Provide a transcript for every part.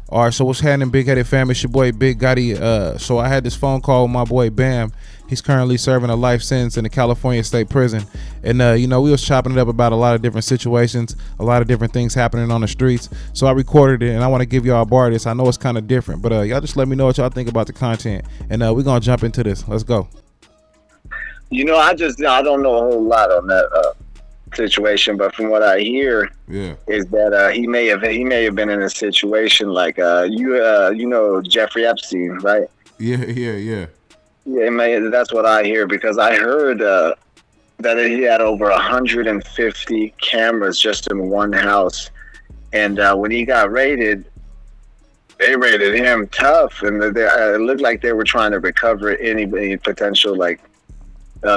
All right, so what's happening, Big Headed Fam? It's your boy Big Gotti. So I had this phone call with my boy Bam. He's currently serving a life sentence in the California State Prison, and we was chopping it up about a lot of different situations, a lot of different things happening on the streets. So I recorded it, and I want to give y'all a bar of this. I know it's kind of different, but y'all just let me know what y'all think about the content, and we're gonna jump into this. Let's go. I don't know a whole lot on that situation, but from what I hear, is that he may have been in a situation like Jeffrey Epstein, right? Yeah. That's what I hear, because I heard that he had over 150 cameras just in one house, and when he got raided, they raided him tough, and it looked like they were trying to recover any potential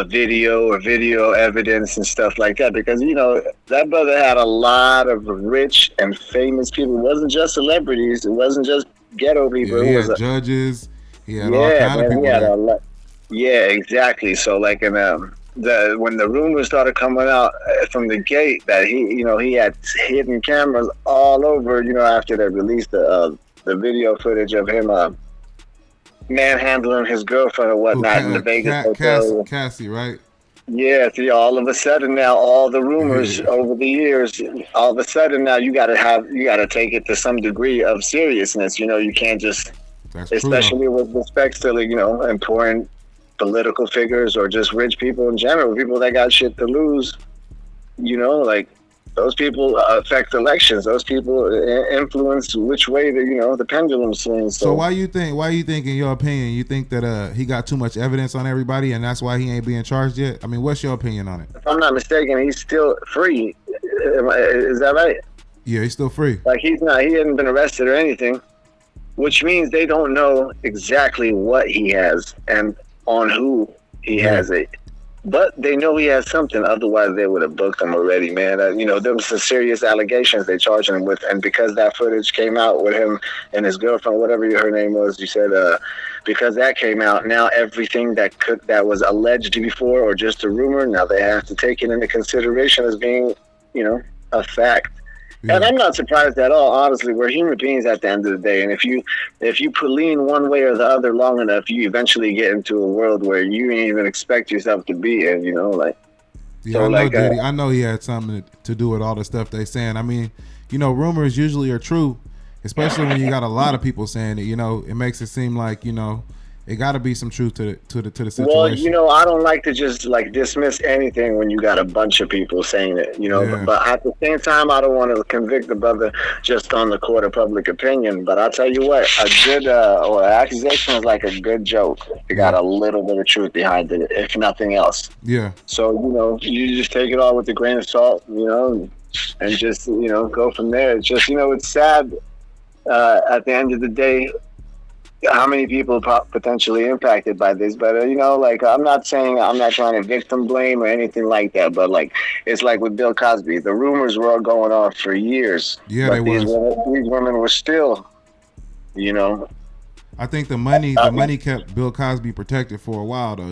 video or video evidence and stuff like that, because that brother had a lot of rich and famous people. It wasn't just celebrities, it wasn't just ghetto people. He had judges, he had all kind of people. He had a lot. Yeah, exactly. So when the rumors started coming out from the gate that he had hidden cameras all over, after they released the video footage of him manhandling his girlfriend or whatnot in the Vegas hotel. Cassie, right? Yeah, see, all of a sudden now, all the rumors over the years, all of a sudden now you gotta take it to some degree of seriousness. You can't just, especially with respect to important political figures or just rich people in general, people that got shit to lose. Those people affect elections. Those people influence which way the pendulum swings. So why you think, in your opinion, you think that he got too much evidence on everybody, and that's why he ain't being charged yet? I mean, what's your opinion on it? If I'm not mistaken, he's still free. Is that right? Yeah, he's still free. He hadn't been arrested or anything, which means they don't know exactly what he has and on who he has it. But they know he has something, otherwise they would have booked him already, man. There was some serious allegations they charged him with, and because that footage came out with him and his girlfriend, whatever her name was, you said, because that came out, now everything that was alleged before or just a rumor, now they have to take it into consideration as being, a fact. Yeah. And I'm not surprised at all. Honestly, we're human beings at the end of the day, and if you lean one way or the other long enough, you eventually get into a world where you ain't even expect yourself to be in. I know he had something to do with all the stuff they saying. I mean, rumors usually are true, especially when you got a lot of people saying it. It makes it seem like it got to be some truth to the situation. Well, I don't like to just dismiss anything when you got a bunch of people saying it, but at the same time, I don't want to convict the brother just on the court of public opinion. But I'll tell you what, a good accusation is like a good joke. It got a little bit of truth behind it, if nothing else. Yeah. So, you just take it all with a grain of salt, and just, go from there. It's just, it's sad at the end of the day, how many people potentially impacted by this, but I'm not trying to victim blame or anything like that, but it's like with Bill Cosby, the rumors were all going on for years. Yeah, they these women were still, I think the money kept Bill Cosby protected for a while, though,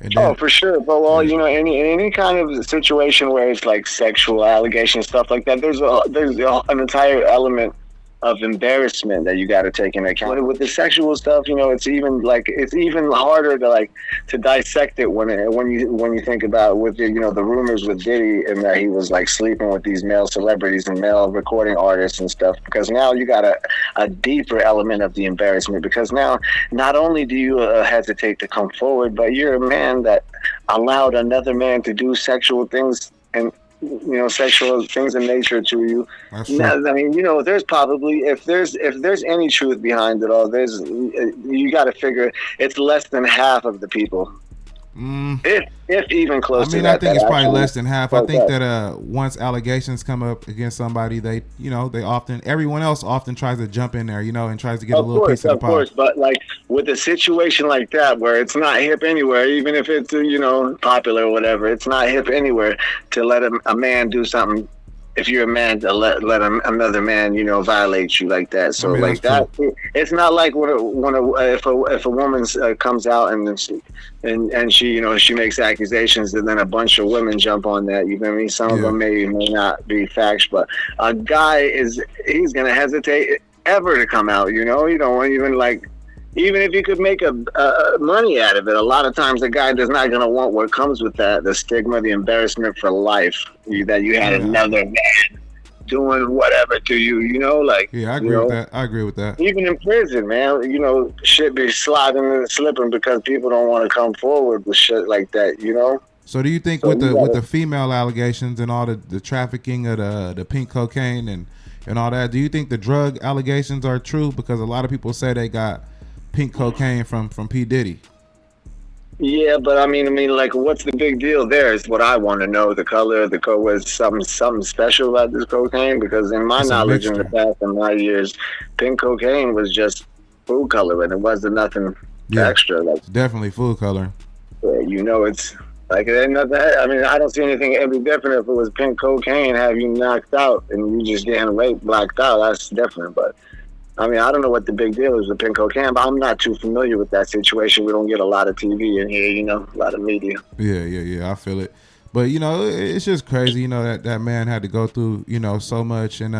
And then, for sure. But any kind of situation where it's like sexual allegations, stuff like that, there's an entire element of embarrassment that you got to take into account. With the sexual stuff, it's even harder to dissect it when you think about with the rumors with Diddy and that he was sleeping with these male celebrities and male recording artists and stuff, because now you got a deeper element of the embarrassment, because now not only do you hesitate to come forward, but you're a man that allowed another man to do sexual things and sexual things in nature to you. Now, I mean, there's probably, if there's any truth behind it all, you got to figure it's less than half of the people. If even close to that. I think it's probably less than half. I think that once allegations come up against somebody, everyone else often tries to jump in there, and tries to get a little piece of the pie. Of course, but with a situation like that where it's not hip anywhere, even if it's popular or whatever, it's not hip anywhere to let a man do something. If you're a man, to let another man, violate you like that. So that, it's not like if a woman comes out and she makes accusations and then a bunch of women jump on that. You know what I mean? Some of them may not be facts, but a guy he's gonna hesitate ever to come out. You don't even like. Even if you could make money out of it, a lot of times the guy is not going to want what comes with that, the stigma, the embarrassment for life, that you had Yeah, another man doing whatever to you, like, yeah, I agree with that. I agree with that. even in prison, man, shit be sliding and slipping because people don't want to come forward with shit like that. So do you think So with you the gotta, female allegations and all the trafficking of the pink cocaine and all that, do you think the drug allegations are true? Because a lot of people say they got pink cocaine from P Diddy. yeah, but I mean, like, what's the big deal there is what I want to know. The color, the co was something special about this cocaine because in my It's a knowledge in the mixture. past, in my years, pink cocaine was just food coloring. It wasn't nothing Yeah, extra. Like, it's definitely food coloring. it's like it ain't nothing. I mean, I don't see anything any different if it was pink cocaine, have you knocked out and you just getting raped, blacked out. That's different. But I mean, I don't know what the big deal is with pink cocaine, but I'm not too familiar with that situation. We don't get a lot of TV in here, a lot of media. Yeah. I feel it. But it's just crazy. That man had to go through so much, and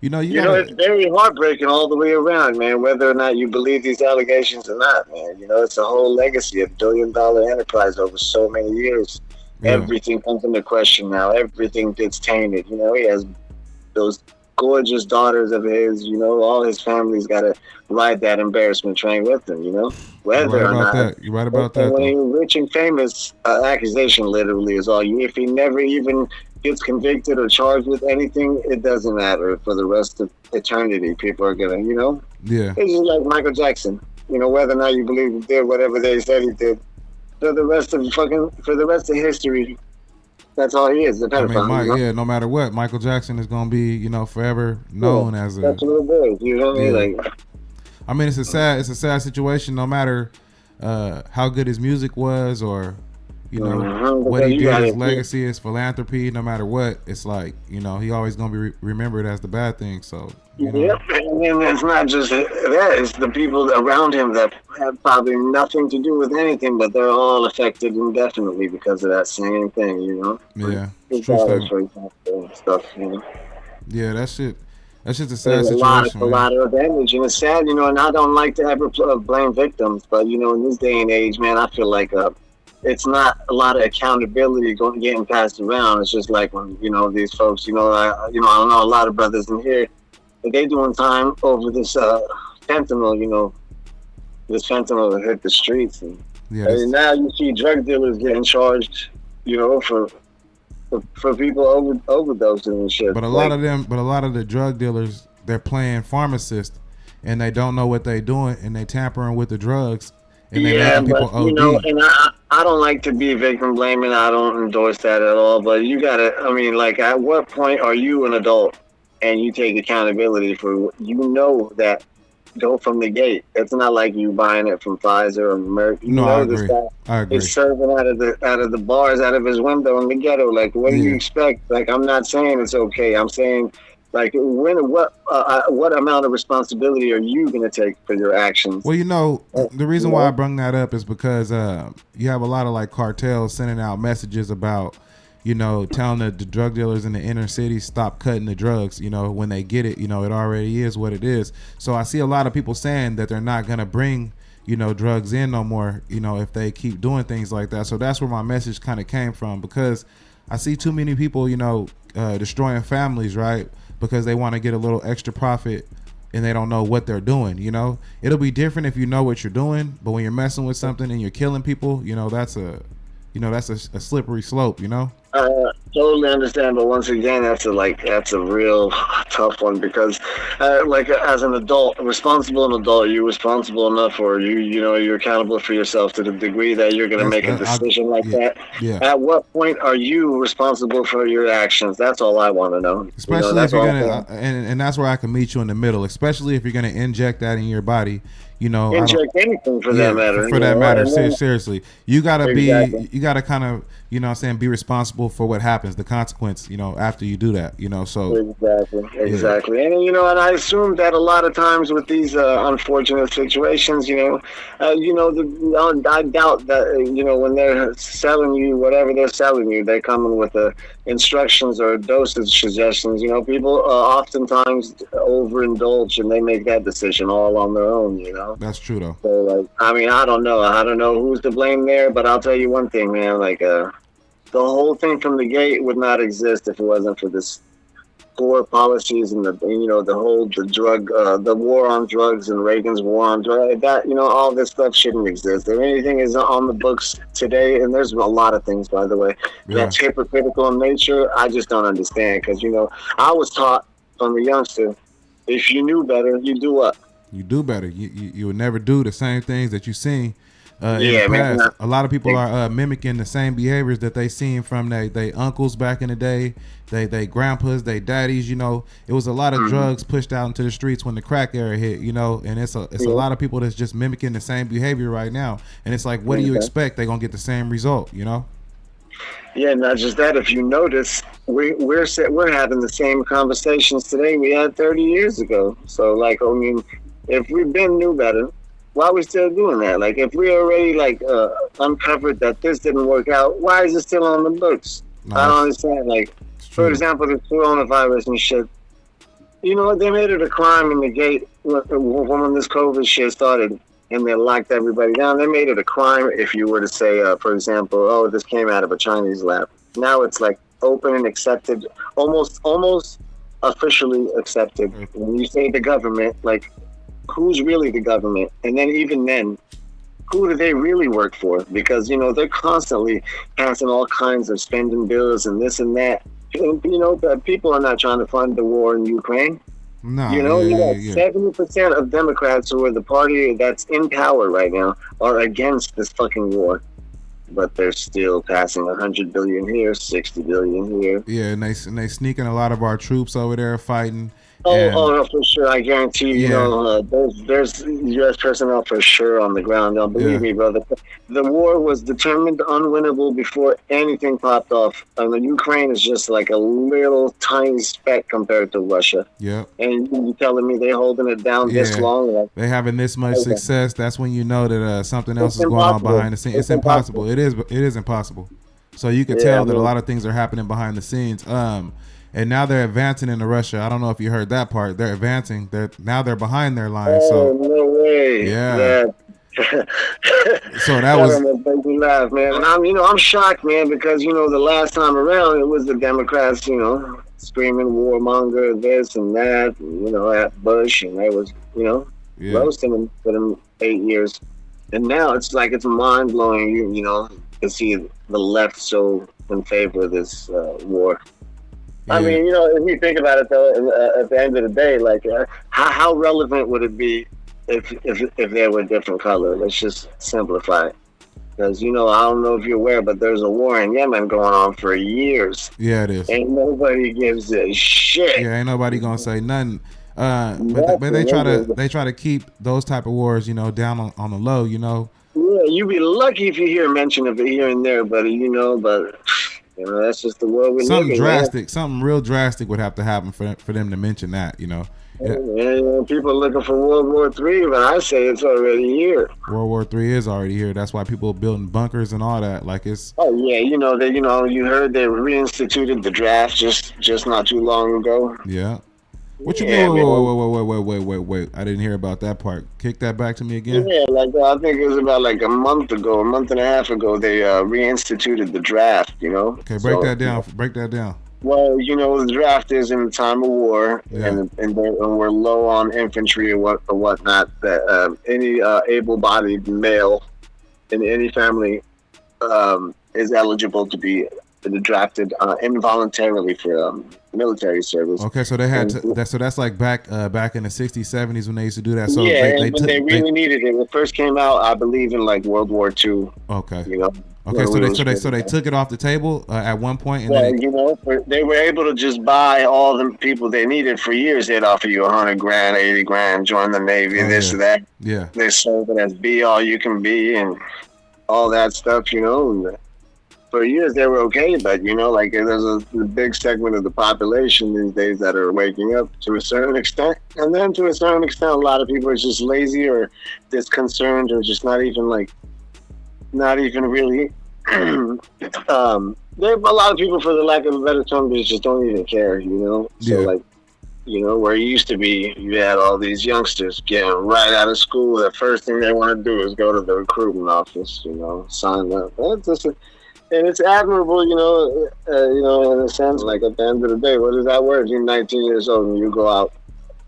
you It's gotta. very heartbreaking all the way around, man, whether or not you believe these allegations or not, man. It's a whole legacy of billion-dollar enterprise over so many years. Yeah. Everything comes into question now. Everything gets tainted. He has those gorgeous daughters of his, all his family's got to ride that embarrassment train with him, You're right whether or about not. that. You're right about And that when though. you're rich and famous, accusation literally is all you. If he never even gets convicted or charged with anything, it doesn't matter for the rest of eternity. People are gonna, Yeah. it's just like Michael Jackson. Whether or not you believe he did whatever they said he did, for the rest of history, that's all he is, a I mean, pedophile. no matter what, Michael Jackson is gonna be, forever Yeah, known as a. that's little boys. You know what I Yeah. mean? Like, I mean, it's a sad situation. No matter how good his music was, or what because he you did, got his to. legacy, his philanthropy. No matter what, it's like he always gonna be remembered as the bad thing. So Yep, and then it's not just that; it's the people around him that have probably nothing to do with anything, but they're all affected indefinitely because of that same thing. Like yeah, it's his a true daughters, statement. for example, and stuff. Yeah, that's just a sad There's a lot of situation, man. collateral damage, and it's sad, and I don't like to ever blame victims, but in this day and age, man, I feel like it's not a lot of accountability getting passed around. It's just like when these folks, I know a lot of brothers in here, but they doing time over this fentanyl, this fentanyl that hit the streets, Yeah, and this. now you see drug dealers getting charged, for people overdosing and shit. But Like, a lot of the drug dealers, they're playing pharmacists, and they don't know what they're doing, and they tampering with the drugs, and they yeah, making people but OD. and I don't like to be victim blaming. I don't endorse that at all. But you gotta, I mean, like, at what point are you an adult and you take accountability for that go from the gate? It's not like you buying it from Pfizer or Merck. No, I This agree. guy I is agree. serving out of the bars, out of his window in the ghetto. Like, what do you Yeah. expect? Like, I'm not saying it's okay. I'm saying, like, what amount of responsibility are you gonna take for your actions? Well, the You reason why I know? brung that up is because you have a lot of like cartels sending out messages about, telling the drug dealers in the inner city stop cutting the drugs. When they get it, it already is what it is. So I see a lot of people saying that they're not gonna bring, drugs in no more. If they keep doing things like that. So that's where my message kind of came from, because I see too many people, destroying families, right? Because they want to get a little extra profit and they don't know what they're doing. It'll be different if you know what you're doing, but when you're messing with something and you're killing people, that's a slippery slope. Totally understand, but once again, that's a real tough one because, like, as an adult, a responsible adult, you're responsible enough, or you're accountable for yourself to the degree that you're going to That's make a that. decision like Yeah, that. yeah. At what point are you responsible for your actions? That's all I want to know. Especially if That's you're all I'm gonna, saying. and that's where I can meet you in the middle. Especially if you're gonna inject that in your body. I don't. Inject anything for that Yeah, matter, for that matter, and then seriously, you gotta exactly. be, you gotta kind of, what I'm saying, be responsible for what happens, the consequence, after you do that, so Exactly, yeah, exactly, and I assume that a lot of times with these unfortunate situations, I doubt that when they're selling you whatever they're selling you, they're coming with instructions or dosage suggestions. You know, people oftentimes overindulge and they make that decision all on their own. You know. That's true though. So like, I mean, I don't know. I don't know who's to blame there, but I'll tell you one thing, man. Like, the whole thing from the gate would not exist if it wasn't for this poor policies and the war on drugs and Reagan's war on drugs. That, you know, all this stuff shouldn't exist. If anything is on the books today, and there's a lot of things, by the way, that's hypocritical in nature. I just don't understand, because, you know, I was taught from a youngster, if you knew better, you do what? You do better. You would never do the same things that you seen in the past. Man, a lot of people are mimicking the same behaviors that they seen from they uncles back in the day, they grandpas, they daddies. You know, it was a lot of drugs pushed out into the streets when the crack era hit. You know, and it's a lot of people that's just mimicking the same behavior right now. And it's like, what do you expect? They're gonna get the same result. You know. Yeah, not just that. If you notice, we're having the same conversations today we had 30 years ago. So, like, I mean, if we've knew better, why are we still doing that? Like, if we already uncovered that this didn't work out, why is it still on the books? No, I don't understand. Like, for example, the coronavirus and shit. You know what? They made it a crime in the gate when this COVID shit started, and they locked everybody down. They made it a crime if you were to say, for example, oh, this came out of a Chinese lab. Now it's like open and accepted, almost officially accepted. When you say the government, like, who's really the government? And then even then, who do they really work for? Because, you know, they're constantly passing all kinds of spending bills and this and that. And, you know, people are not trying to fund the war in Ukraine. No, you know, you got 70% of Democrats, who are the party that's in power right now, are against this fucking war. But they're still passing 100 billion here, 60 billion here. Yeah, and they sneaking a lot of our troops over there fighting. Oh, no, for sure. I guarantee you, you know, there's U.S. personnel for sure on the ground. Now, believe me, brother. The war was determined unwinnable before anything popped off. And the Ukraine is just like a little tiny speck compared to Russia. Yeah. And you telling me they're holding it down this long? Like, they having this much success. That's when you know that something else is going on behind the scenes. It's impossible. It is impossible. So you can tell that a lot of things are happening behind the scenes. And now they're advancing into Russia. I don't know if you heard that part. They're advancing. They're behind their line. Oh, no way. Yeah. So that was make me laugh, man. And I'm shocked, man, because, you know, the last time around it was the Democrats, you know, screaming warmonger, this and that, and, you know, at Bush, and they was, you know, roasting him for them 8 years. And now it's like it's mind blowing, you know, to see the left so in favor of this war. I mean, you know, if you think about it, though, at the end of the day, like, how relevant would it be if there were different color? Let's just simplify it. Because, you know, I don't know if you're aware, but there's a war in Yemen going on for years. Yeah, it is. Ain't nobody gives a shit. Yeah, ain't nobody gonna say nothing. But they try to keep those type of wars, you know, down on the low, you know. Yeah, you'd be lucky if you hear mention of it here and there, buddy, you know, but... You know, that's just the world we live in. Something real drastic would have to happen for them to mention that, you know. Yeah, people are looking for World War III, but I say it's already here. World War III is already here. That's why people are building bunkers and all that. Like it's. Oh yeah, you heard they reinstituted the draft just not too long ago. Yeah. What you mean? Wait. I didn't hear about that part. Kick that back to me again. Yeah, like I think it was about like a month and a half ago, they reinstituted the draft, you know? Okay, break that down. Well, you know, the draft is in the time of war, and we're low on infantry and whatnot. That any able-bodied male in any family is eligible to be drafted involuntarily for military service. Okay, so they had so that's like back in the 60s, 70s when they used to do that. So yeah, they really needed it. It first came out, I believe, in like World War II. Okay. You know. Okay, so they took it off the table at one point, and then they were able to just buy all the people they needed for years. They'd offer you $100,000, $80,000, join the Navy, or that. Yeah. They sold it as be all you can be and all that stuff, you know. And for years they were okay, but you know, like there's a big segment of the population these days that are waking up to a certain extent, and then to a certain extent, a lot of people are just lazy or disconcerted or just not even really there are a lot of people, for the lack of a better term, just don't even care, you know. So Yeah. like, where it used to be, you had all these youngsters getting right out of school. The first thing they want to do is go to the recruitment office, sign up. And it's admirable, in a sense. Like at the end of the day, what is that worth? You're 19 years old and you go out.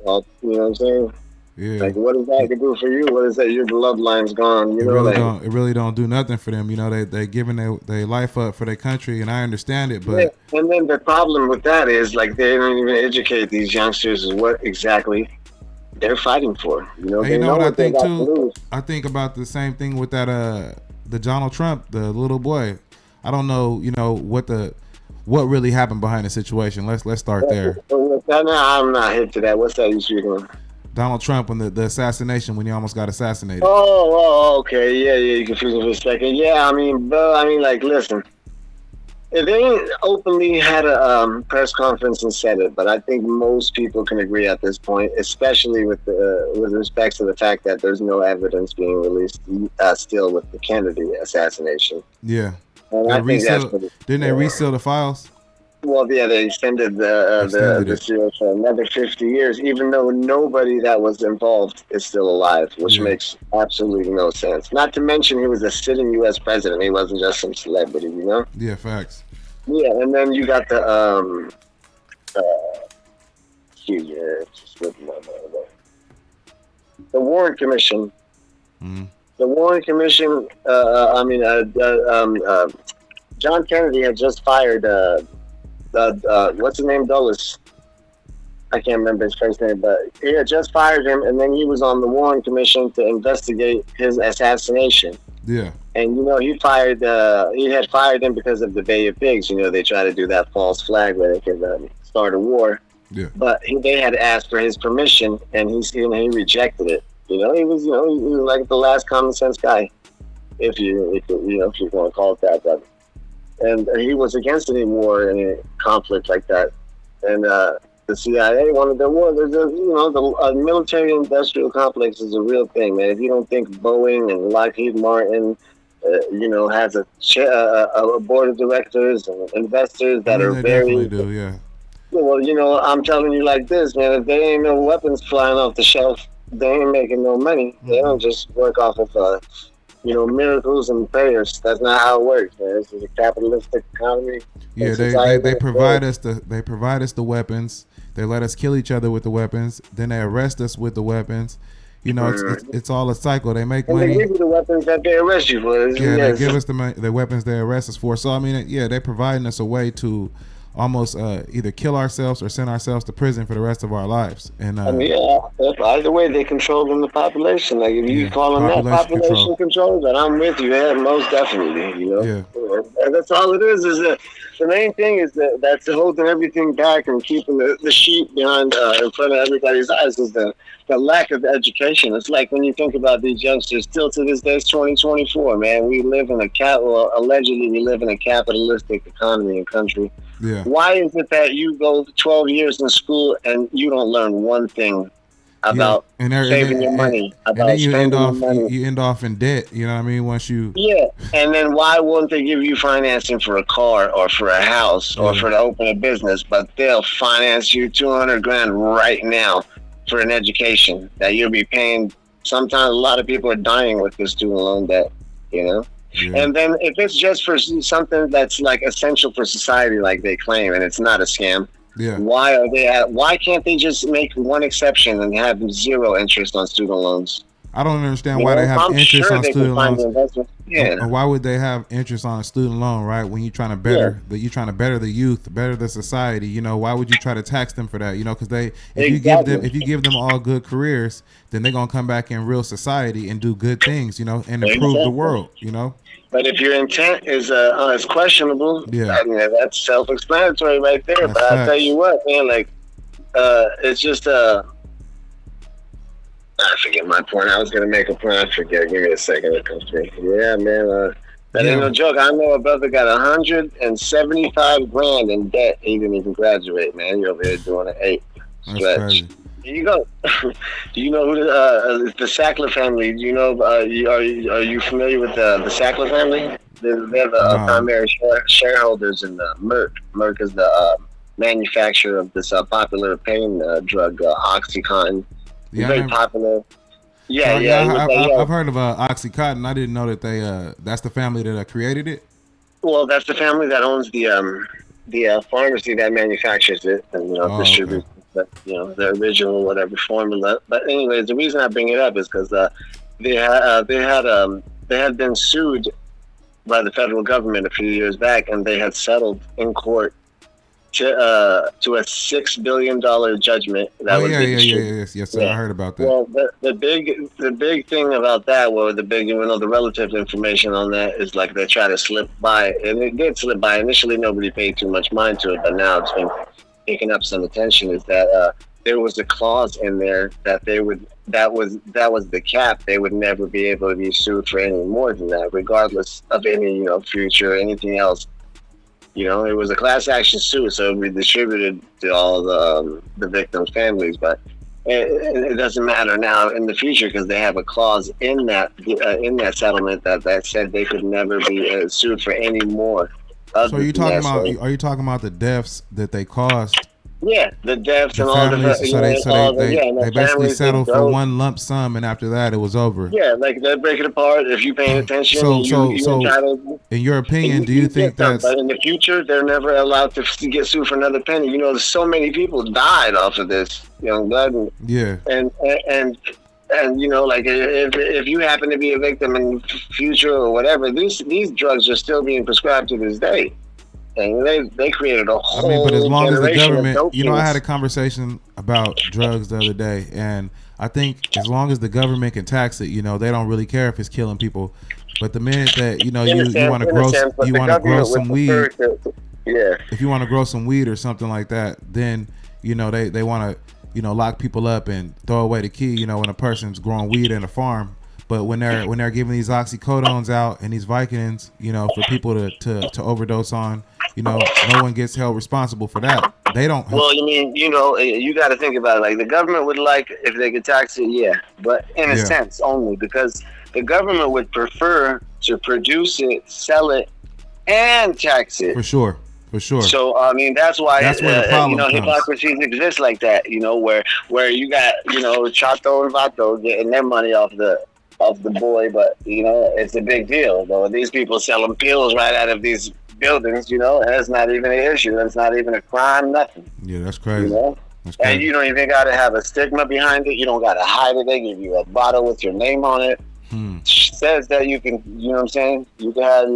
Well, you know what I'm saying? Yeah. Like, what is that to do for you? What is that? Your bloodline's gone. It really Like, don't. It really don't do nothing for them. You know, they giving their life up for their country, and I understand it. yeah. But And then the problem with that is like they don't even educate these youngsters is what exactly they're fighting for. hey, you They know know what I what they think got to too? lose. I think about the same thing with that the Donald Trump, the little boy. I don't know, what really happened behind the situation. Let's start there. I'm not hip to that. What's that you speaking of? Donald Trump and the assassination when he almost got assassinated. Okay. Yeah, you confused me for a second. Yeah, like, listen, if they ain't openly had a press conference and said it, but I think most people can agree at this point, especially with respect to the fact that there's no evidence being released still with the Kennedy assassination. Yeah. And They I think that's resealed. pretty. Didn't they reseal the files? Well, yeah, they extended Extended the it. seal for another 50 years, even though nobody that was involved is still alive, which Yeah. makes absolutely no sense. Not to mention, he was a sitting U.S. president. He wasn't just some celebrity, you know? Yeah. Facts. Yeah, and then you got uh, excuse me, just looking at the Warren Commission. Mm-hmm. The Warren Commission. John Kennedy had just fired. What's his name? Dulles. I can't remember his first name, but he had just fired him, and then he was on the Warren Commission to investigate his assassination. Yeah. And he had fired him because of the Bay of Pigs. They try to do that false flag where they could start a war. Yeah. But they had asked for his permission, and he rejected it. He was like the last common sense guy, if you want to call it that. But and he was against any war, any conflict like that. And the CIA wanted the war. There's the military-industrial complex is a real thing, man. If you don't think Boeing and Lockheed Martin, has a board of directors and investors that are they very. definitely do. Yeah. Well, I'm telling you like this, man. If there ain't no weapons flying off the shelf, they ain't making no money. They don't just work off of miracles and prayers. That's not how it works, man. This is a capitalistic economy. Yeah, they provide us the weapons. They let us kill each other with the weapons. Then they arrest us with the weapons. It's all a cycle. They make money. They give you the weapons that they arrest you for. Yeah, they give us the weapons they arrest us for. So I mean, yeah, they're providing us a way to almost either kill ourselves or send ourselves to prison for the rest of our lives. And either way, they controlling the population. Like if you call them that population control, then I'm with you. Yeah, most definitely. Yeah. And that's all it is that the main thing is that's holding everything back and keeping the sheep behind in front of everybody's eyes is the lack of education. It's like when you think about these youngsters, still to this day, it's 2024, man. We live in allegedly we live in a capitalistic economy and country. Yeah. Why is it that you go 12 years in school and you don't learn one thing about saving your money, about and then spending your money? You end off in debt. You know what I mean? Once you and then why won't they give you financing for a car or for a house or for to open a business? But they'll finance you $200,000 right now for an education that you'll be paying. Sometimes a lot of people are dying with this student loan debt. Yeah. And then if it's just for something that's like essential for society, like they claim, and it's not a scam, why can't they just make one exception and have zero interest on student loans? I don't understand why they have interest on student loans. Yeah. Why would they have interest on a student loan, right? When you're trying to better the youth, better the society, why would you try to tax them for that? Because if you give them all good careers, then they're gonna come back in real society and do good things, and improve the world, But if your intent is questionable, I mean, that's self-explanatory right there. But I'll tell you what, man, like it's just I forget my point. I was gonna make a point. I forget. Give me a second. It comes to me. Yeah, man. That ain't no joke. I know a brother got $175,000 in debt. He didn't even graduate, man. You're over here doing an 8 stretch. There you go. Do you know who the Sackler family? Do you know? Are you familiar with the Sackler family? They're the No. primary shareholders in the Merck. Merck is the manufacturer of this popular pain drug, OxyContin. It's Yeah, I very never. popular. Yeah, So yeah. yeah, It was like, yeah. I've heard of OxyContin. I didn't know that they that's the family that created it. Well, that's the family that owns the pharmacy that manufactures it and Oh, okay. distributes the the original whatever formula. But anyways, the reason I bring it up is because they had been sued by the federal government a few years back, and they had settled in court to a $6 billion judgment Oh that would yeah, be yeah, yeah, distributed. yeah, yes, yes, sir. I Yeah. heard about that. Well, the big thing about that, well, the relative information on that is like they try to slip by, and it did slip by. Initially, nobody paid too much mind to it, but now it's been picking up some attention. Is that there was a clause in there that they would that was the cap. They would never be able to be sued for any more than that, regardless of any future or anything else. It was a class action suit, so it would be distributed to all the victims' families. But it doesn't matter now in the future because they have a clause in that settlement that said they could never be sued for any more So are other you than talking that. about? So Are you talking about the deaths that they caused yeah, the deaths the and all families? So they, all the they and the they basically families that settled for go. one lump sum, and after that, it was over. Yeah, like they break it apart. If you paying attention So and so you so, entitled, in your opinion, do you you think get some. that's But in the future, they're never allowed to get sued for another penny. There's so many people died off of this young blood, yeah? and and and like if you happen to be a victim in the future or whatever, these drugs are still being prescribed to this day, and they created a I mean, but as whole long as the generation of government, dope I had a fiends. conversation about drugs the other day, and I think as long as the government can tax it, they don't really care if it's killing people. But the minute that you want to In a grow sense, but you the want to grow government would some prefer weed, to, yeah. if you want to grow some weed or something like that, then they want to lock people up and throw away the key. When a person's growing weed in a farm, but when they're giving these oxycodones out and these Vicodins, for people to overdose on, no one gets held responsible for that. They don't. Well, you mean, you got to think about it. Like the government would like if they could tax it, yeah, but in a Yeah, sense only because the government would prefer to produce it, sell it, and tax it. for sure, for sure. So I mean, that's why That's where the problem comes. hypocrisies exist like that. Where you got Chato and Vato getting their money off the boy, but it's a big deal. Though these people selling pills right out of these buildings, and it's not even an issue. It's not even a crime. Nothing. Yeah, that's You crazy. know. That's And crazy. you don't even got to have a stigma behind it. You don't got to hide it. They give you a bottle with your name on it. Hmm. Says that you can, what I'm saying? You can have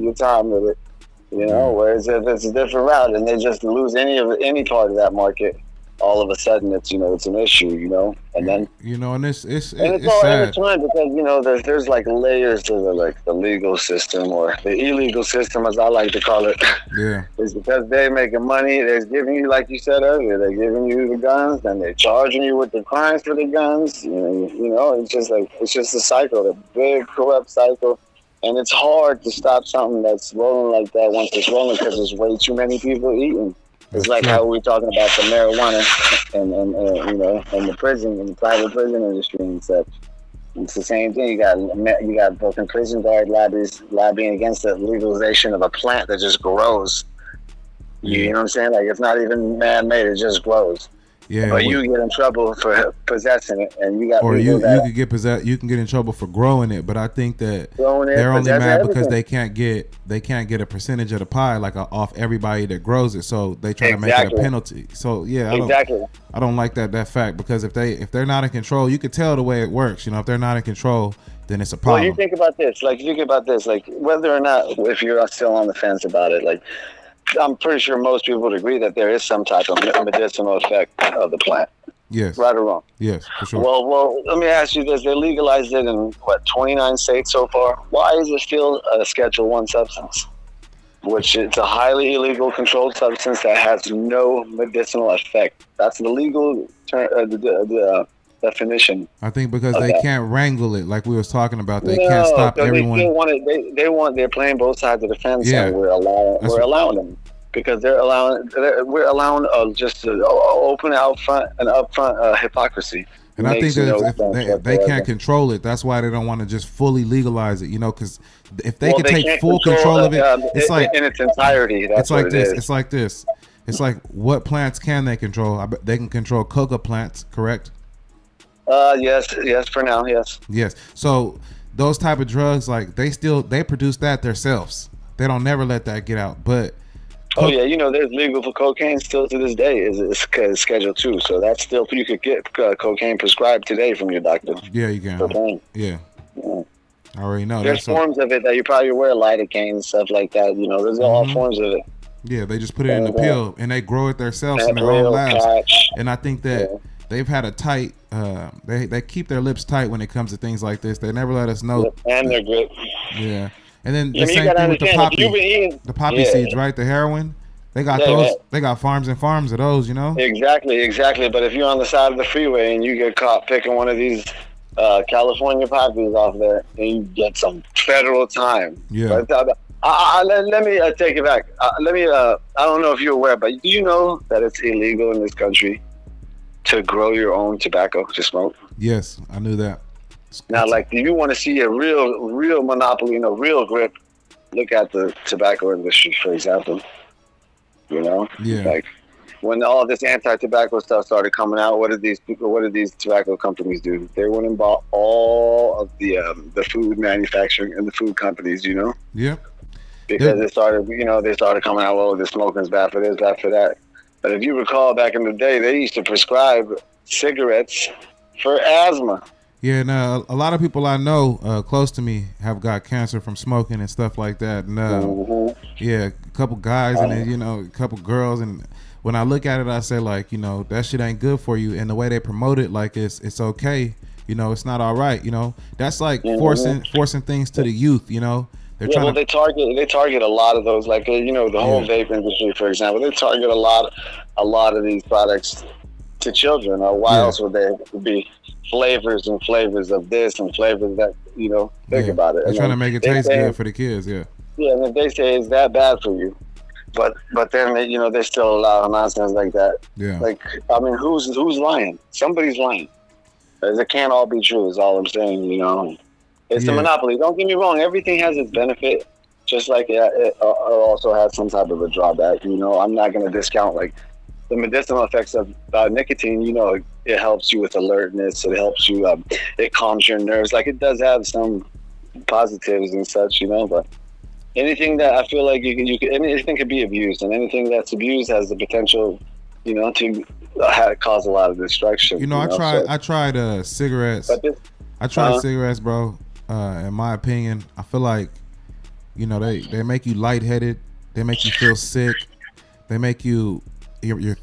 your time with it. Yeah. Whereas if it's a different route and they just lose any part of that market, all of a sudden it's an issue. And Yeah. then And and it's it's all sad. intertwined because there's like layers to the legal system or the illegal system, as I like to call it. Yeah. It's because they're making money. They're giving you, like you said earlier, they're giving you the guns, then they're charging you with the crimes for the guns. It's just a cycle, a big corrupt cycle, and it's hard to stop something that's rolling like that once it's rolling because there's way too many people eating. It's That's like true. how we're talking about the marijuana and the prison, in the private prison industry and such. It's the same thing. You got fucking prison guard lobbying against the legalization of a plant that just grows. You Yeah. know what I'm saying? Like it's not even man made; it just grows. Yeah. But you get in trouble for possessing it, and you got Or people you that could get possessed. You can get in trouble for growing it, but I think that growing it, they're only possessing mad because everything. they can't get a percentage of the pie like off everybody that grows it. So they try to make it a Exactly. penalty. So yeah, Exactly. I don't like that fact because if they're not in control, you could tell the way it works. If they're not in control, then it's a Well, you problem. think about this. Like whether or not if you're still on the fence about it, like I'm pretty sure most people would agree that there is some type of medicinal effect of the plant, Yes, right or wrong. yes, for sure. Well, let me ask you this: they legalized it in 29 states so far. Why is it still a Schedule One substance? Which it's a highly illegal controlled substance that has no medicinal effect. That's the legal definition I think because of they that. can't wrangle it like we was talking about. They can't No, stop because they everyone. still want it. They're playing both sides of the fence, Yeah, and that's we're allowing them because we're allowing just to open out front an upfront hypocrisy. And I think makes that no if sense they whatsoever. can't control it, that's why they don't want to just fully legalize it. You know, because if they Well, could they take can't full control of it, it's like in its entirety. it's That's what like it this. is. It's like this. It's like what plants can they control? I bet they can control coca plants, correct? Yes, yes, for now, yes. Yes. So those type of drugs, like they produce that themselves. They don't never let that get out. But Oh coke, yeah, you know, there's legal for cocaine still to this day. Is Schedule 2, so that's still you could get cocaine prescribed today from your doctor yeah, you for can. pain. Yeah, Yeah. I already know that. There's So, forms of it that you're probably aware, lidocaine and stuff like that. You know, there's all hmm forms of it. yeah, they just put it in a And pill and they grow it themselves in their own real labs. patch. And I think that Yeah. they've had a tight. They keep their lips tight when it comes to things like this. They never let us know. Yep. And they're good. Yeah, and then I the mean, you same gotta thing with understand if you've been eating. the poppy Yeah, seeds, right? The heroin. They got yeah, those. They got farms and farms of those. You know. exactly, exactly. But if you're on the side of the freeway and you get caught picking one of these California poppies off there, and you get some federal time. Yeah. But let me take it back. I don't know if you're aware, but do you know that it's illegal in this country to grow your own tobacco to smoke? Yes, I knew that. Now, like, if you want to see a real monopoly and a real grip, look at the tobacco industry, for example. You know, Yeah. like when all this anti-tobacco stuff started coming out, what did these people? What did these tobacco companies do? They went and bought all of the food manufacturing and the food companies. You know, Yeah. because they started coming out. Oh, the smoking's bad for this, bad for that. But if you recall, back in the day, they used to prescribe cigarettes for asthma. Yeah, now a lot of people I know close to me have got cancer from smoking and stuff like that. And yeah, a couple guys and then, a couple girls. And when I look at it, I say like, that shit ain't good for you. And the way they promote it, like it's okay. It's not all right. That's like forcing things to the youth. They're trying Well, to. they target a lot of those, like the whole vape industry, for example. They target a lot of these products to children. Or why else would they be? Flavors and flavors of this and flavors that think about it. They're trying to make it taste good for the kids. Yeah. Yeah, and if they say it's that bad for you, but then they still allow nonsense like that. Yeah. Like, I mean, who's lying? Somebody's lying. It can't all be true. Is all I'm saying. It's a monopoly. Don't get me wrong. Everything has its benefit, just like it also has some type of a drawback. I'm not going to discount like the medicinal effects of nicotine. It helps you with alertness. It helps you. It calms your nerves. Like, it does have some positives and such. But anything that I feel like anything could be abused, and anything that's abused has the potential, to cause a lot of destruction. I tried cigarettes. I tried cigarettes, bro. In my opinion, I feel like, they make you lightheaded. They make you feel sick. They make your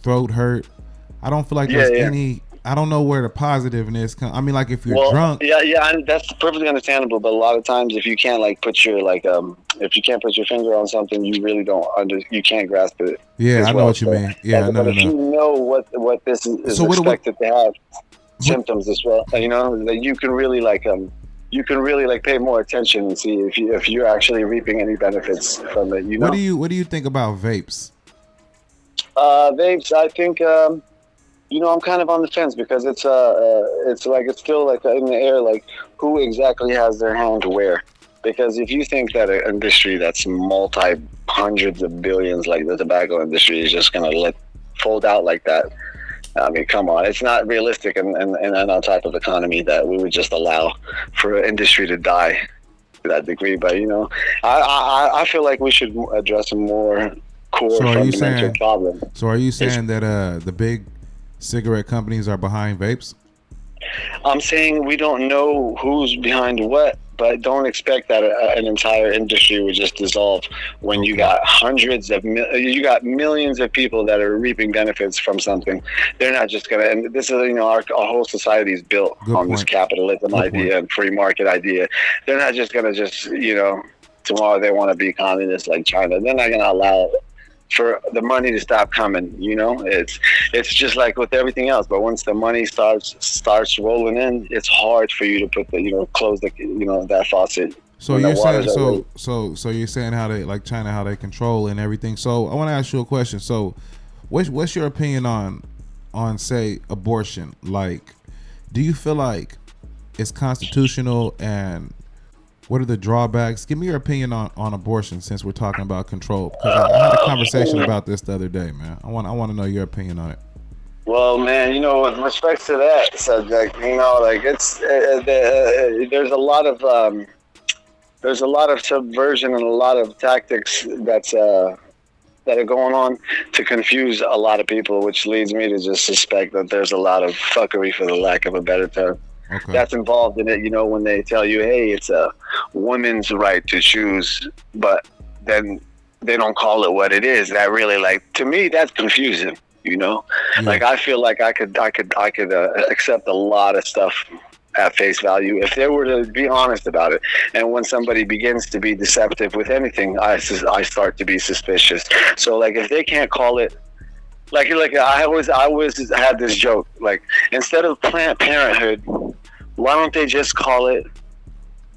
throat hurt. I don't feel like there's any. I don't know where the positiveness comes. I mean, like if you're drunk. Yeah, that's perfectly understandable. But a lot of times, if you can't put your finger on something, you really you can't grasp it. Yeah, I know what you mean. Yeah, but if you know what this is expected to have symptoms as well, that you can really pay more attention and see if you're actually reaping any benefits from it. What do you think about vapes? Vapes, I think. I'm kind of on the fence because it's still like in the air, like who exactly has their hand where. Because if you think that an industry that's hundreds of billions, like the tobacco industry, is just going to fold out like that, I mean, come on, it's not realistic in our type of economy that we would just allow for an industry to die to that degree. But I feel like we should address a more core fundamental problem. So are you saying that the big cigarette companies are behind vapes? I'm saying we don't know who's behind what, but don't expect that an entire industry would just dissolve when you got millions of people that are reaping benefits from something. They're not just gonna. And this is our whole society is built on this capitalism idea and free market idea. They're not just gonna tomorrow they want to be communist like China. They're not gonna allow for the money to stop coming. It's just like with everything else. But once the money starts rolling in, it's hard for you to put close the that faucet. So you're saying so you're saying how they, like China, how they control and everything. So I want to ask you a question. So what's your opinion on say abortion? Like, Do you feel like it's constitutional, and what are the drawbacks? Give me your opinion on abortion, since we're talking about control, because I had a conversation about this the other day, man. I want to know your opinion on it. Well, man, with respect to that subject, like there's a lot of subversion and a lot of tactics that are going on to confuse a lot of people, which leads me to just suspect that there's a lot of fuckery, for the lack of a better term, that's involved in it. When they tell you, hey, it's a woman's right to choose, but then they don't call it what it is. That really, like, to me, that's confusing. Like, I feel like I could accept a lot of stuff at face value if they were to be honest about it. And when somebody begins to be deceptive with anything, I start to be suspicious. So, like, if they can't call it, like I always had this joke, like, instead of Planned Parenthood, why don't they just call it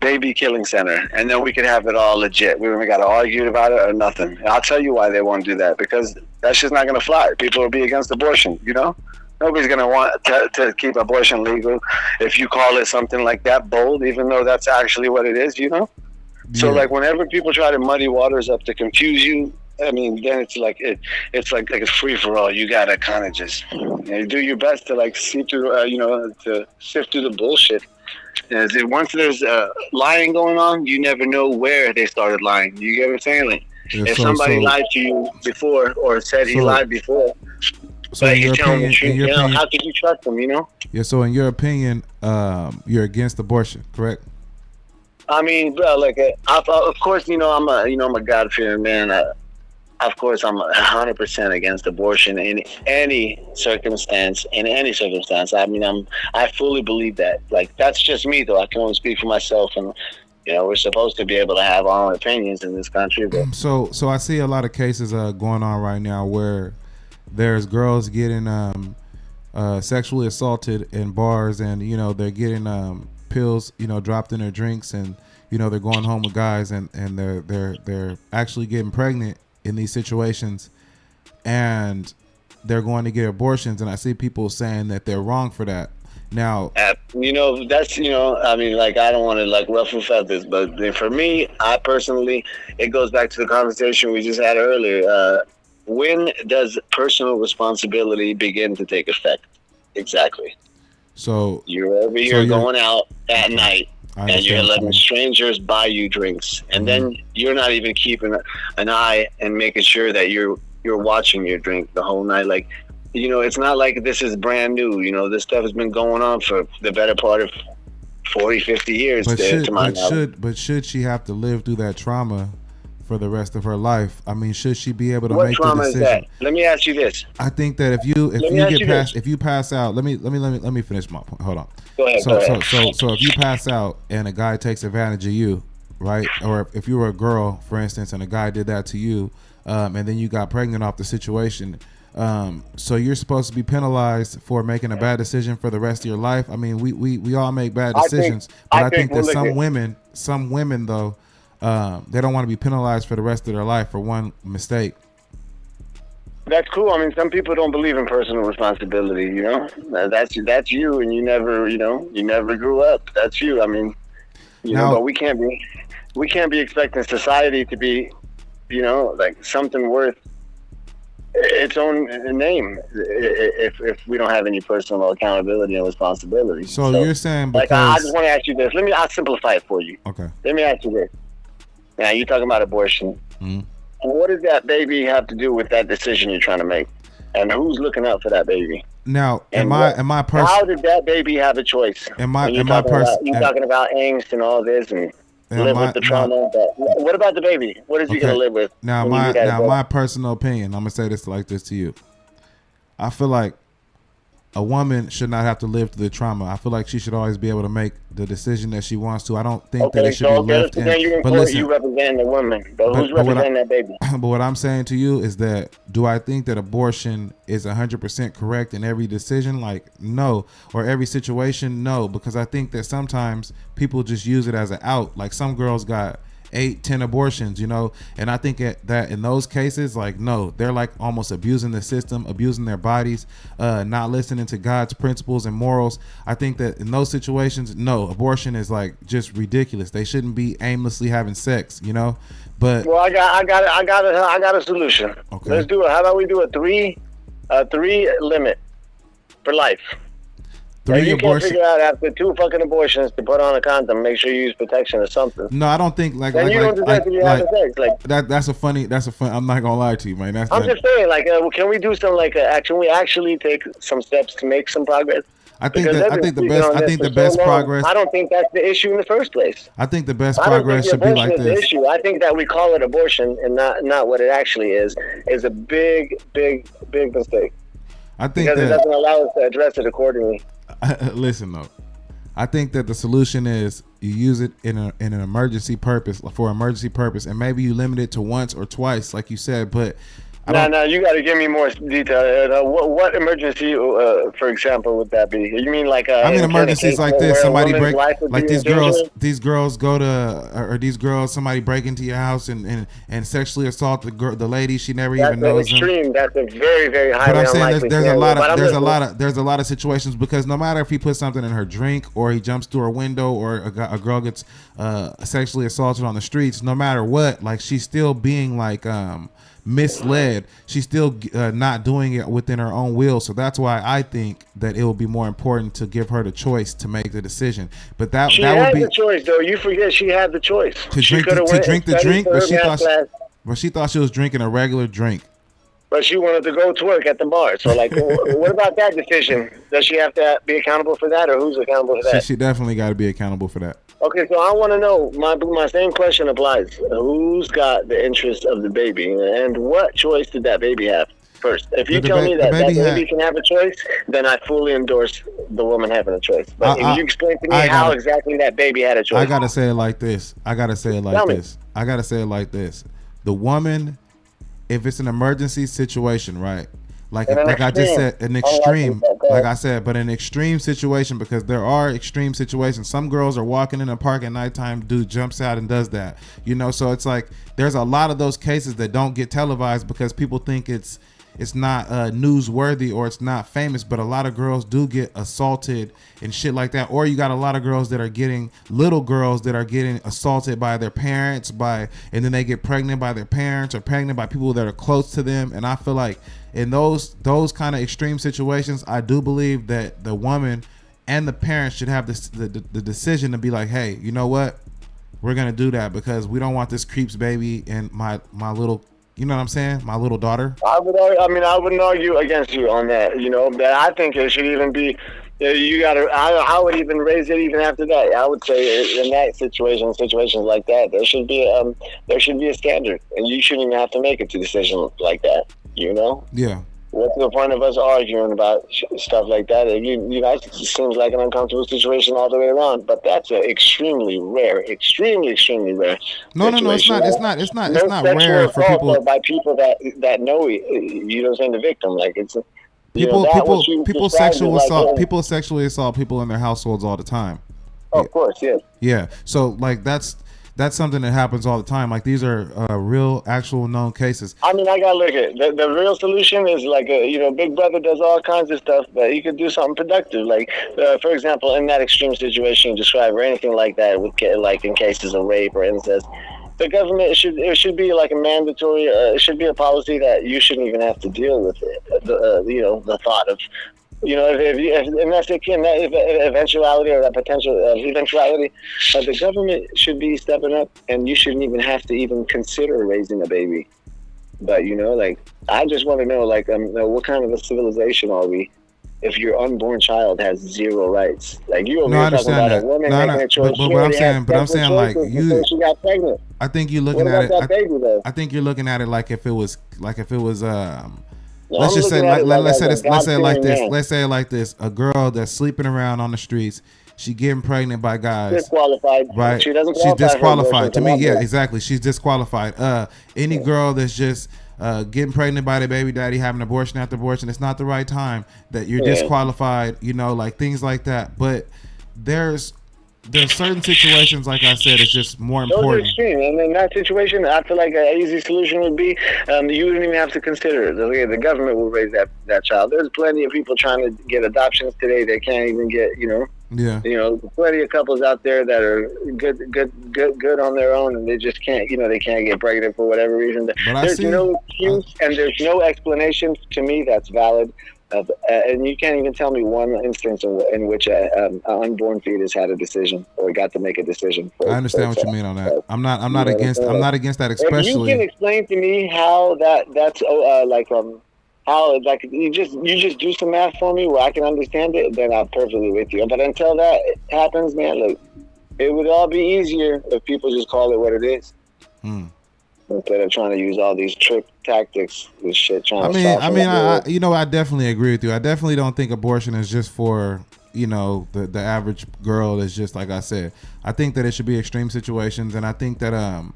Baby Killing Center, and then we could have it all legit. We don't got to argue about it or nothing. And I'll tell you why they won't do that, because that's just not going to fly. People will be against abortion, Nobody's going to want to keep abortion legal if you call it something like that bold, even though that's actually what it is, Yeah. So, like, whenever people try to muddy waters up to confuse you, I mean, then it's like it's like a free for all. You gotta kind of just do your best to, like, see through, to sift through the bullshit. Once there's lying going on, you never know where they started lying. You get what I'm saying? Like, if somebody lied to you before, or said he lied before, so but you tell him the truth, how could you trust him? Yeah. So, in your opinion, you're against abortion, correct? I mean, bro, like, of course, I'm a God-fearing man. Of course, I'm 100% against abortion in any circumstance. I mean, I fully believe that. Like, that's just me, though. I can only speak for myself, and we're supposed to be able to have our own opinions in this country. But so I see a lot of cases going on right now where there's girls getting sexually assaulted in bars, and they're getting pills dropped in their drinks, and they're going home with guys, and they're actually getting pregnant in these situations, and they're going to get abortions. And I see people saying that they're wrong for that. Now, that's, I mean, like, I don't want to, like, ruffle feathers, but for me, I personally, it goes back to the conversation we just had earlier. When does personal responsibility begin to take effect? Exactly. So you're over here going out at night, and you're letting strangers buy you drinks, and then you're not even keeping an eye and making sure that you're watching your drink the whole night. Like, it's not like this is brand new. This stuff has been going on for the better part of 40, 50 years. But should she have to live through that trauma for the rest of her life? I mean, should she be able to make the decision? What trauma is that? Let me ask you this. I think that if you pass out, let me finish my point. Hold on. Go ahead. So if you pass out and a guy takes advantage of you, right? Or if you were a girl, for instance, and a guy did that to you, and then you got pregnant off the situation, so you're supposed to be penalized for making a bad decision for the rest of your life. I mean, we all make bad decisions, but I think that some women though, they don't want to be penalized for the rest of their life for one mistake. That's cool. I mean, some people don't believe in personal responsibility. That's you, and you never grew up. That's you. I mean, but we can't be expecting society to be, like, something worth its own name if we don't have any personal accountability and responsibility. So you're saying, because, like, I just want to ask you this. I'll simplify it for you. Okay. Let me ask you this. Now, you're talking about abortion. Mm-hmm. What does that baby have to do with that decision you're trying to make? And who's looking out for that baby? Now, how did that baby have a choice? You're talking about angst and all this and live with the trauma. But what about the baby? What is he going to live with? Now, my personal opinion, I'm going to say this like this to you. I feel like a woman should not have to live through the trauma. I feel like she should always be able to make the decision that she wants to. I don't think that it should be left in. But listen, you represent the woman. But who's representing that baby? But what I'm saying to you is that, do I think that abortion is 100% correct in every decision? Like, no. Or every situation? No. Because I think that sometimes people just use it as an out. Like, some girls got 8, 10 abortions, you know. And I think that in those cases, like, no, they're like almost abusing the system, abusing their bodies, not listening to God's principles and morals. I think that in those situations, no, abortion is like just ridiculous. They shouldn't be aimlessly having sex, you know. But well, I got a solution. Okay. Let's do it. How about we do a three limit for life? Three you abortions. Can't figure out after 2 fucking abortions to put on a condom. Make sure you use protection or something. No, I don't think like. Then like, you don't deserve to be having sex. Like that's a funny. I'm not gonna lie to you, man. I'm just saying, like, can we do some like can we actually take some steps to make some progress? I think the best progress. I don't think that's the issue in the first place. I think the best progress should be like this. Issue. I think that we call it abortion and not what it actually is a big mistake. I think because that it doesn't allow us to address it accordingly. Listen though, I think that the solution is you use it in an emergency purpose, for emergency purpose, and maybe you limit it to once or twice, like you said. But no, you got to give me more detail. What emergency, for example, would that be? You mean like? I mean emergencies like this. Somebody break, like these girls. These girls somebody break into your house and sexually assault the lady. She never even knows them. That's a very, very high. But I'm saying there's a lot of situations, because no matter if he puts something in her drink or he jumps through a window or a girl gets sexually assaulted on the streets, no matter what, like she's still being like misled. She's still not doing it within her own will. So that's why I think that it will be more important to give her the choice to make the decision. But that would be the choice, though. You forget she had the choice to drink the drink, but she thought she was drinking a regular drink. But she wanted to go to work at the bar. So, like, what about that decision? Does she have to be accountable for that, or who's accountable for that? She definitely got to be accountable for that. Okay, so I want to know, my same question applies. Who's got the interest of the baby, and what choice did that baby have first? If you tell me that baby can have a choice, then I fully endorse the woman having a choice. But if you explain to me how exactly that baby had a choice. I got to say it like this. The woman, if it's an emergency situation, right? Like I just said, an extreme, like I said, but an extreme situation, because there are extreme situations. Some girls are walking in a park at nighttime, dude jumps out and does that, you know. So it's like there's a lot of those cases that don't get televised because people think it's not newsworthy or it's not famous. But a lot of girls do get assaulted and shit like that. Or you got a lot of girls that are getting assaulted by their parents, and then they get pregnant by their parents or pregnant by people that are close to them. And I feel like in those kind of extreme situations, I do believe that the woman and the parents should have the decision to be like, hey, you know what? We're going to do that because we don't want this creeps baby and my little, you know what I'm saying? My little daughter. I wouldn't argue against you on that. You know, that I think it should even be, I would even raise it even after that. I would say in that situations like that, there should be a standard, and you shouldn't even have to make a decision like that. You know? Yeah. What's the point of us arguing about stuff like that? It seems like an uncomfortable situation all the way around. But that's an extremely rare. No, it's not rare for people. By people that know you know what I'm saying, the victim. Like it's people sexually assault people in their households all the time. Oh, of course, yes. Yeah. So like that's something that happens all the time. Like these are real, actual, known cases. I mean, I gotta look at it. The real solution is like Big Brother does all kinds of stuff, but he could do something productive. Like, for example, in that extreme situation you described, or anything like that, with like in cases of rape or incest, the government it should be like a mandatory. It should be a policy that you shouldn't even have to deal with it. The thought of. If that's the eventuality or that potential eventuality, the government should be stepping up, and you shouldn't even have to even consider raising a baby. But I just want to know, what kind of a civilization are we if your unborn child has zero rights? Like you over here talking about a woman making a choice. But I'm saying like she got pregnant. I think you're looking at it. I think you're looking at it like if it was let's say it like this. A girl that's sleeping around on the streets, she getting pregnant by guys. Disqualified. Right. She's disqualified. To me, yeah, exactly. She's disqualified. Any girl that's just getting pregnant by the baby daddy, having abortion after abortion, it's not the right time. That you're disqualified. Like things like that. But there's there's certain situations, like I said, it's just more Those are important. extreme, and in that situation, I feel like an easy solution would be you wouldn't even have to consider it. The government will raise that child. There's plenty of people trying to get adoptions today that can't even get, Yeah, plenty of couples out there that are good on their own, and they just can't, they can't get pregnant for whatever reason. but I There's see. no excuse and there's no explanation to me that's valid. And you can't even tell me one instance in which an unborn fetus had a decision or got to make a decision. I understand what you mean on that. I'm not. I'm not against. I'm not against that, If you can especially. explain to me how that's how like you just do some math for me where I can understand it, then I'm perfectly with you. But until that happens, man, look, it would all be easier if people just call it what it is Hmm. instead of trying to use all these trick tactics and shit trying I to mean, soften the I definitely agree with you. I definitely don't think abortion is just for the average girl. That's just like I said. I think that it should be extreme situations, and I think that when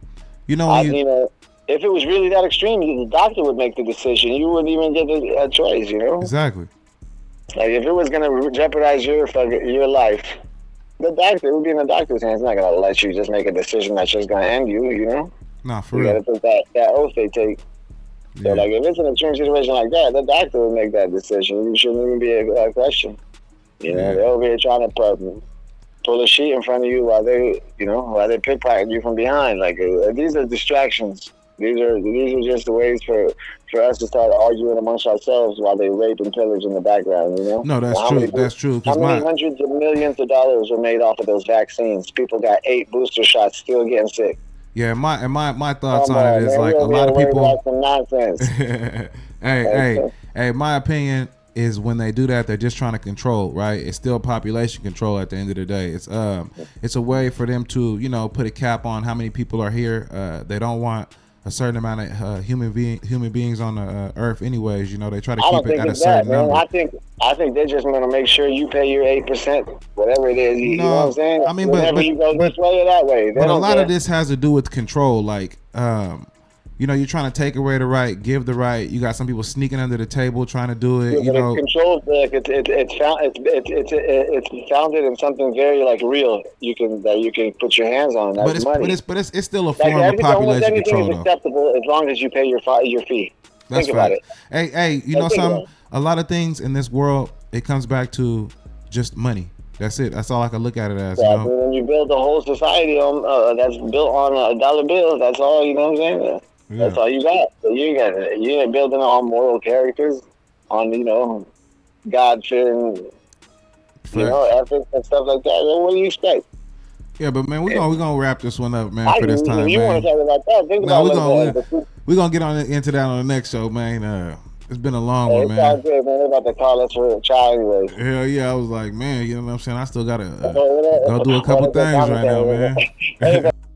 if it was really that extreme, the doctor would make the decision. You wouldn't even get a choice, exactly. Like if it was gonna jeopardize your life, the doctor, it would be in the doctor's hands. It's not gonna let you just make a decision that's just gonna end you. Nah, for You real. gotta take that oath they take. So Yeah. like if it's an extreme situation like that, the doctor will make that decision. You shouldn't even be a question. Yeah. They're over here trying to pull a sheet in front of you while they pickpocket you from behind. Like these are distractions. These are just the ways for us to start arguing amongst ourselves while they rape and pillage in the background. No, that's How true. many That's true. how Cause many my hundreds of millions of dollars were made off of those vaccines? People got 8 booster shots, still getting sick. my thoughts Come on it on, is man. We like a over lot here of worried people. about some nonsense. Hey, my opinion is when they do that, they're just trying to control, right? It's still population control at the end of the day. It's a way for them to, put a cap on how many people are here. They don't want a certain amount of human beings on the earth anyways. They try to I keep don't it think at a it's that, certain man. number. I think they just want to make sure you pay your 8%, whatever it is. You know what I'm No, saying? I mean, Whenever you go this way or that way, they but a don't lot care. of this has to do with control. Like, you're trying to take away the right, give the right. You got some people sneaking under the table trying to do it. Yeah, but it's controlled. Like it's founded in something very like real. You can put your hands on. That's money. It's still a Like form of almost population anything control, is though. acceptable as long as you pay your fee. That's Think about facts. it. Hey, you Like, know think about something? A lot of things in this world, it comes back to just money. That's it. That's all I can look at it as. Yeah, but when you build a whole society on that's built on a dollar bill, that's all. You know what I'm saying? That's Yeah. all you got. So you're building on moral characters, on God fearing, Facts. ethics and stuff like that. Well, what do you expect? Yeah, but man, we gonna wrap this one up, man, for this If time, you want man. to talk about that, think Now about we gonna get into that on the next show, man. It's been a long one, it's all man. good, man. They're about to call us for a trial anyways. Hell yeah, I was like, man, you know what I'm saying? I still gotta So, go do a couple what is the things right now, commentary? man. Hey,